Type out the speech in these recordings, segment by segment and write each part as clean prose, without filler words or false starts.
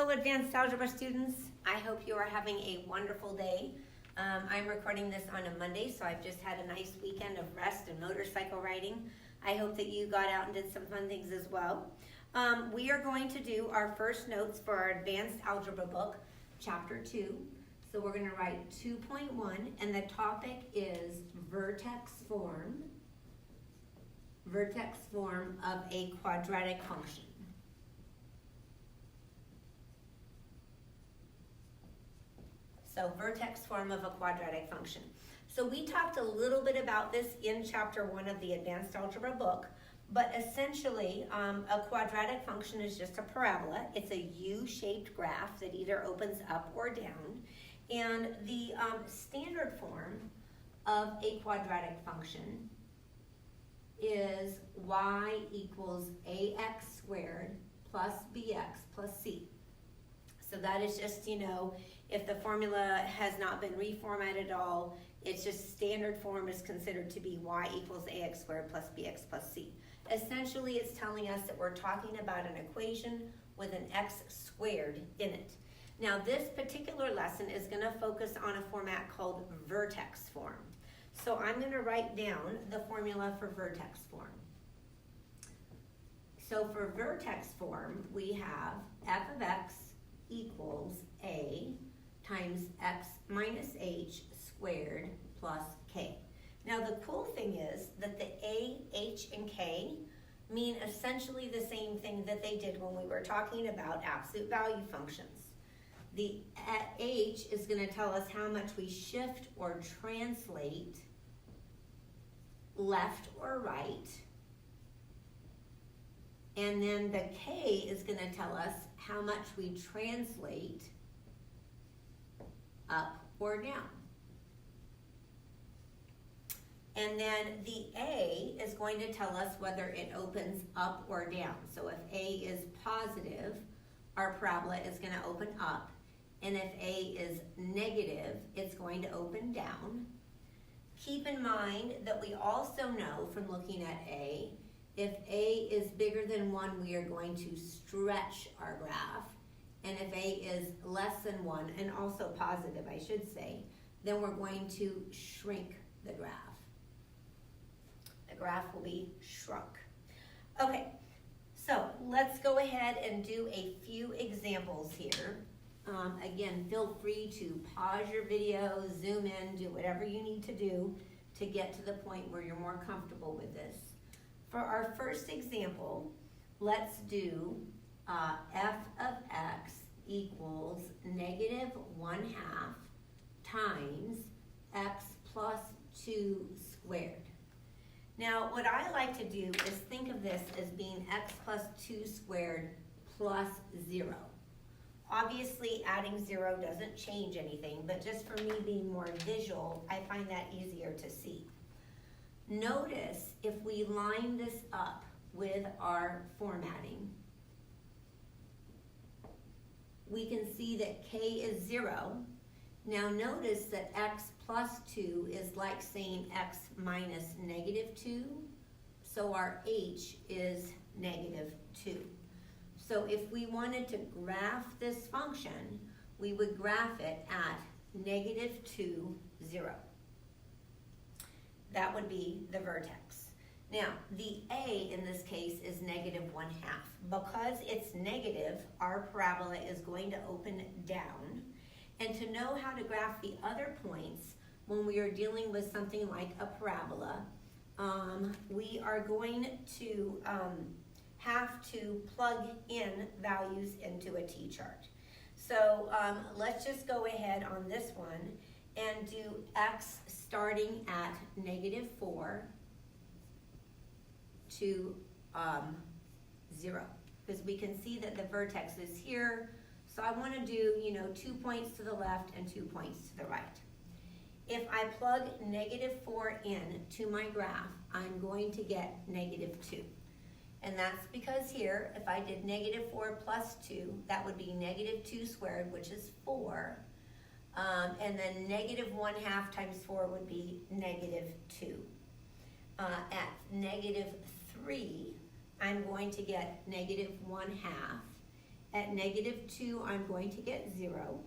Hello, advanced algebra students. I hope you are having a wonderful day. I'm recording this on a Monday, so I've just had a nice weekend of rest and motorcycle riding. I hope that you got out and did some fun things as well. We are going to do our first notes for our advanced algebra book, chapter 2. So we're going to write 2.1, and the topic is vertex form of a quadratic function. So vertex form of a quadratic function. So we talked a little bit about this in chapter 1 of the advanced algebra book, but essentially a quadratic function is just a parabola. It's a U-shaped graph that either opens up or down. And the standard form of a quadratic function is y equals ax squared plus bx plus c. So that is just, if the formula has not been reformatted at all, it's just standard form is considered to be y equals ax squared plus bx plus c. Essentially, it's telling us that we're talking about an equation with an x squared in it. Now, this particular lesson is going to focus on a format called vertex form. So I'm going to write down the formula for vertex form. So for vertex form, we have f of x equals a times x minus h squared plus k. Now the cool thing is that the a, h, and k mean essentially the same thing that they did when we were talking about absolute value functions. The h is going to tell us how much we shift or translate left or right. And then the k is going to tell us how much we translate up or down. And then the a is going to tell us whether it opens up or down. So if a is positive, our parabola is going to open up. And if a is negative, it's going to open down. Keep in mind that we also know from looking at a, if a is bigger than 1, we are going to stretch our graph. And if a is less than 1, and also positive, I should say, then we're going to shrink the graph. The graph will be shrunk. Okay, so let's go ahead and do a few examples here. Again, feel free to pause your video, zoom in, do whatever you need to do to get to the point where you're more comfortable with this. For our first example, let's do f of x equals negative 1/2 times x plus 2 squared. Now, what I like to do is think of this as being x plus 2 squared plus 0. Obviously, adding 0 doesn't change anything, but just for me being more visual, I find that easier to see. Notice if we line this up with our formatting, we can see that k is 0. Now notice that x plus 2 is like saying x minus negative 2, so our h is negative 2. So if we wanted to graph this function, we would graph it at negative 2, 0. That would be the vertex. Now, the a in this case is negative 1/2. Because it's negative, our parabola is going to open down. And to know how to graph the other points when we are dealing with something like a parabola, we are going to have to plug in values into a t-chart. So let's just go ahead on this one and do x starting at negative 4 to 0, because we can see that the vertex is here. So I want to do 2 points to the left and 2 points to the right. If I plug negative 4 in to my graph, I'm going to get negative 2. And that's because here, if I did negative 4 plus 2, that would be negative 2 squared, which is 4. And then negative 1/2 times 4 would be negative 2. At negative 3, I'm going to get negative 1/2. At -2, I'm going to get 0.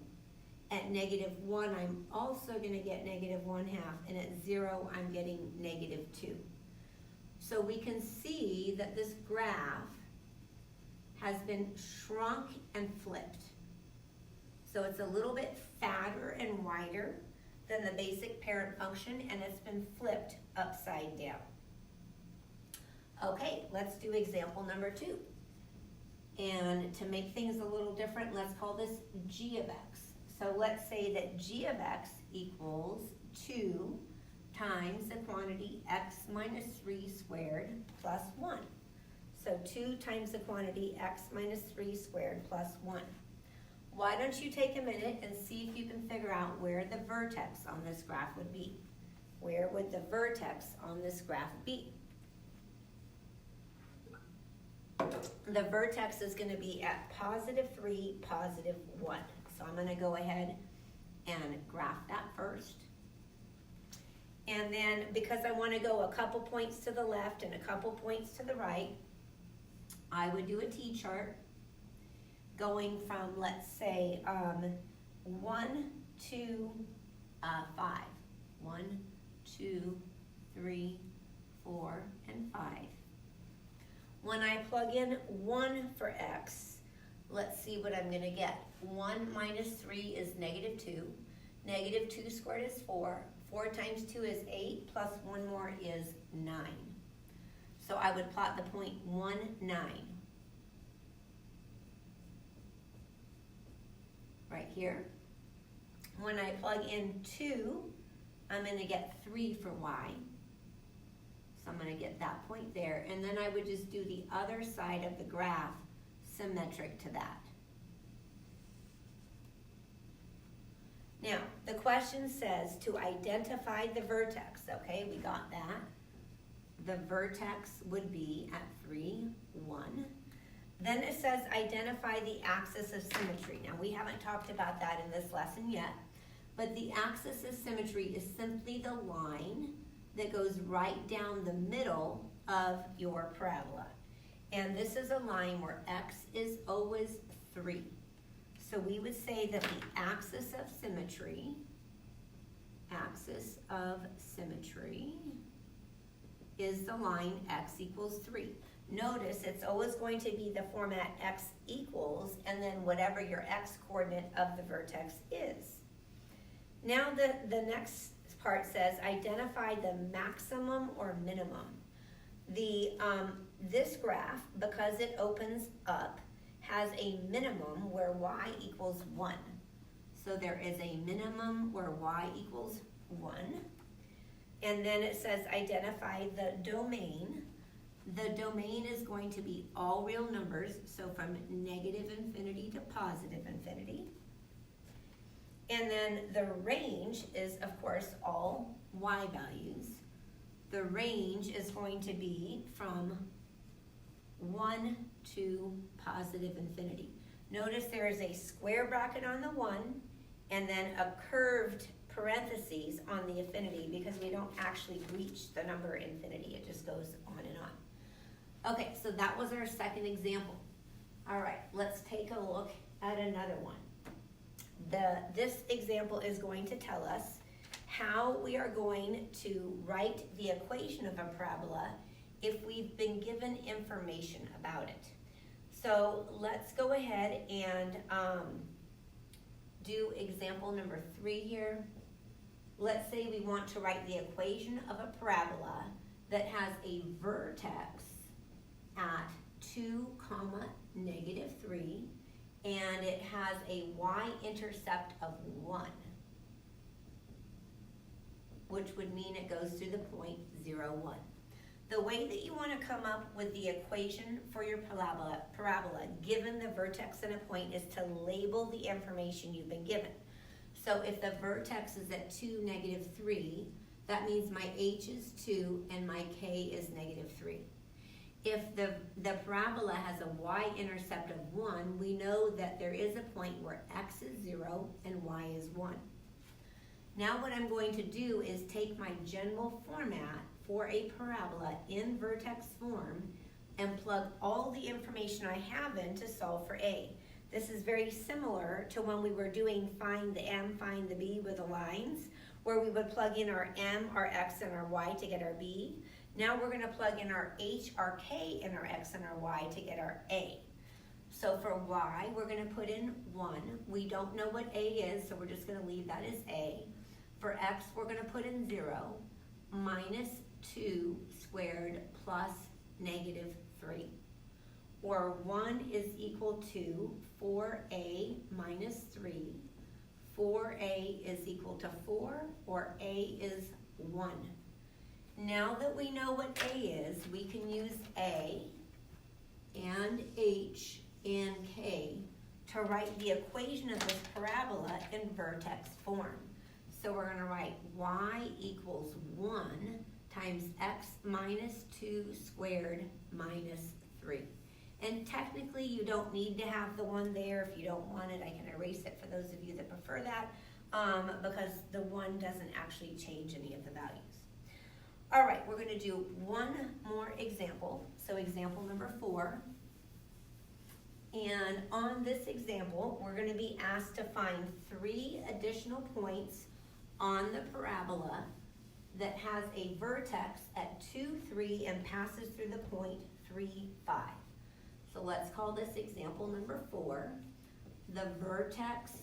At -1, I'm also going to get -1/2. And at 0, I'm getting -2. So we can see that this graph has been shrunk and flipped. So it's a little bit fatter and wider than the basic parent function, and it's been flipped upside down. Okay, let's do example number 2. And to make things a little different, let's call this g of x. So let's say that g of x equals 2 times the quantity x minus 3 squared plus 1. So 2 times the quantity x minus 3 squared plus 1. Why don't you take a minute and see if you can figure out where the vertex on this graph would be? Where would the vertex on this graph be? The vertex is going to be at +3, +1. So I'm going to go ahead and graph that first. And then because I want to go a couple points to the left and a couple points to the right, I would do a T-chart going from, let's say, 1 to 5. 1, 2, 3, 4, and 5. When I plug in 1 for x, let's see what I'm going to get. 1 minus 3 is -2. -2 squared is 4. 4 times 2 is 8, plus 1 more is 9. So I would plot the point 1, 9. Right here. When I plug in 2, I'm going to get 3 for y. So I'm going to get that point there. And then I would just do the other side of the graph symmetric to that. Now, the question says to identify the vertex. Okay, we got that. The vertex would be at 3, 1. Then it says identify the axis of symmetry. Now, we haven't talked about that in this lesson yet, but the axis of symmetry is simply the line that goes right down the middle of your parabola. And this is a line where x is always 3. So we would say that the axis of symmetry is the line x equals 3. Notice it's always going to be the format x equals and then whatever your x coordinate of the vertex is. Now the next part says identify the maximum or minimum. This graph, because it opens up, has a minimum where y equals 1. So there is a minimum where y equals 1. And then it says identify the domain. The domain is going to be all real numbers, so from -infinity to +infinity. And then the range is, of course, all y values. The range is going to be from 1 to +infinity. Notice there is a square bracket on the 1 and then a curved parentheses on the infinity because we don't actually reach the number infinity. It just goes on and on. Okay, so that was our second example. All right, let's take a look at another one. This example is going to tell us how we are going to write the equation of a parabola if we've been given information about it. So let's go ahead and do example number 3 here. Let's say we want to write the equation of a parabola that has a vertex at 2, -3, and it has a y-intercept of 1, which would mean it goes through the point 0, 1. The way that you want to come up with the equation for your parabola, given the vertex and a point, is to label the information you've been given. So if the vertex is at 2, -3, that means my h is 2 and my k is -3. If the parabola has a y-intercept of 1, we know that there is a point where x is 0 and y is 1. Now what I'm going to do is take my general format for a parabola in vertex form and plug all the information I have in to solve for A. This is very similar to when we were doing find the M, find the B with the lines, where we would plug in our M, our X, and our Y to get our B. Now we're gonna plug in our H, our K, and our X, and our Y to get our A. So for Y, we're gonna put in 1. We don't know what A is, so we're just gonna leave that as A. For X, we're gonna put in 0, minus 2 squared plus negative 3. Or 1 is equal to 4A minus 3. 4A is equal to 4, or A is 1. Now that we know what A is, we can use A and H and K to write the equation of this parabola in vertex form. So we're going to write y equals 1 times x minus 2 squared minus 3. And technically you don't need to have the 1 there. If you don't want it, I can erase it for those of you that prefer that, because the 1 doesn't actually change any of the values. All right, we're going to do one more example. So example number 4. And on this example, we're going to be asked to find 3 additional points on the parabola that has a vertex at 2, 3, and passes through the point 3, 5. So let's call this example number 4. The vertex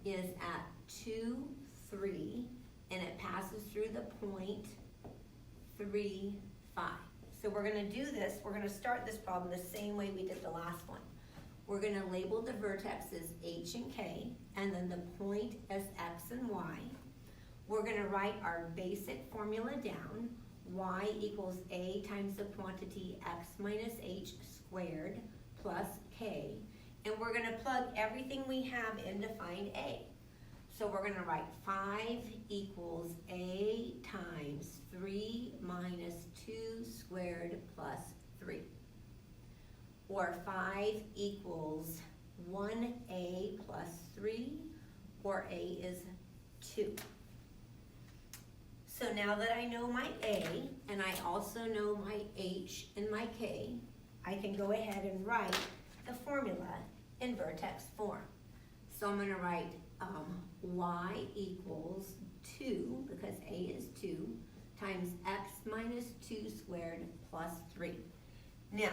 is at 2, 3, and it passes through the point 3, 5. So we're going to do this, we're going to start this problem the same way we did the last one. We're going to label the vertexes H and K, and then the point as X and Y. We're going to write our basic formula down. Y equals A times the quantity X minus H squared plus K. And we're going to plug everything we have in to find A. So we're going to write 5 equals A times 3 minus 2 squared plus 3. Or 5 equals 1A plus 3, or A is 2. So now that I know my A, and I also know my H and my K, I can go ahead and write the formula in vertex form. So I'm going to write Y equals 2, because A is 2, times X minus 2 squared plus 3. Now,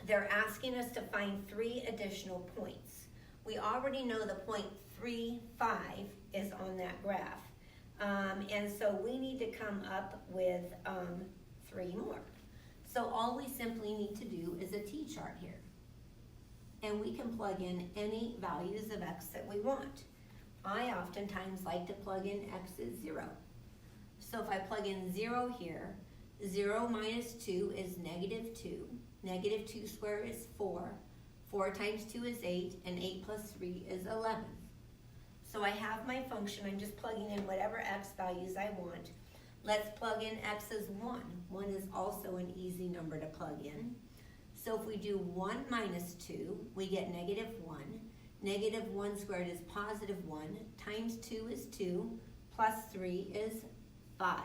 they're asking us to find 3 additional points. We already know the point 3, 5 is on that graph. And so we need to come up with 3 more. So all we simply need to do is a t-chart here. And we can plug in any values of x that we want. I oftentimes like to plug in x is 0. So if I plug in 0 here, 0 minus 2 is negative 2. Negative 2 squared is 4. 4 times 2 is 8, and 8 plus 3 is 11. So I have my function. I'm just plugging in whatever x values I want. Let's plug in x as 1. 1 is also an easy number to plug in. So if we do 1 minus 2, we get negative 1. Negative 1 squared is positive 1, times 2 is 2, plus 3 is 5.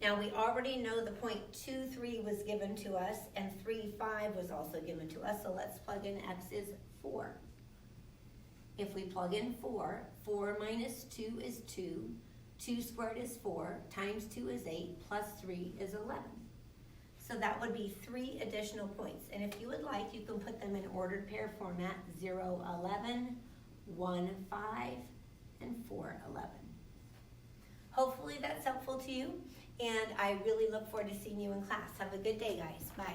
Now we already know the point 2, 3 was given to us, and 3, 5 was also given to us, so let's plug in x is 4. If we plug in 4, 4 minus 2 is 2, 2 squared is 4, times 2 is 8, plus 3 is 11. So that would be 3 additional points. And if you would like, you can put them in ordered pair format, 0, 11, 1, 5, and 4, 11. Hopefully that's helpful to you, and I really look forward to seeing you in class. Have a good day, guys. Bye.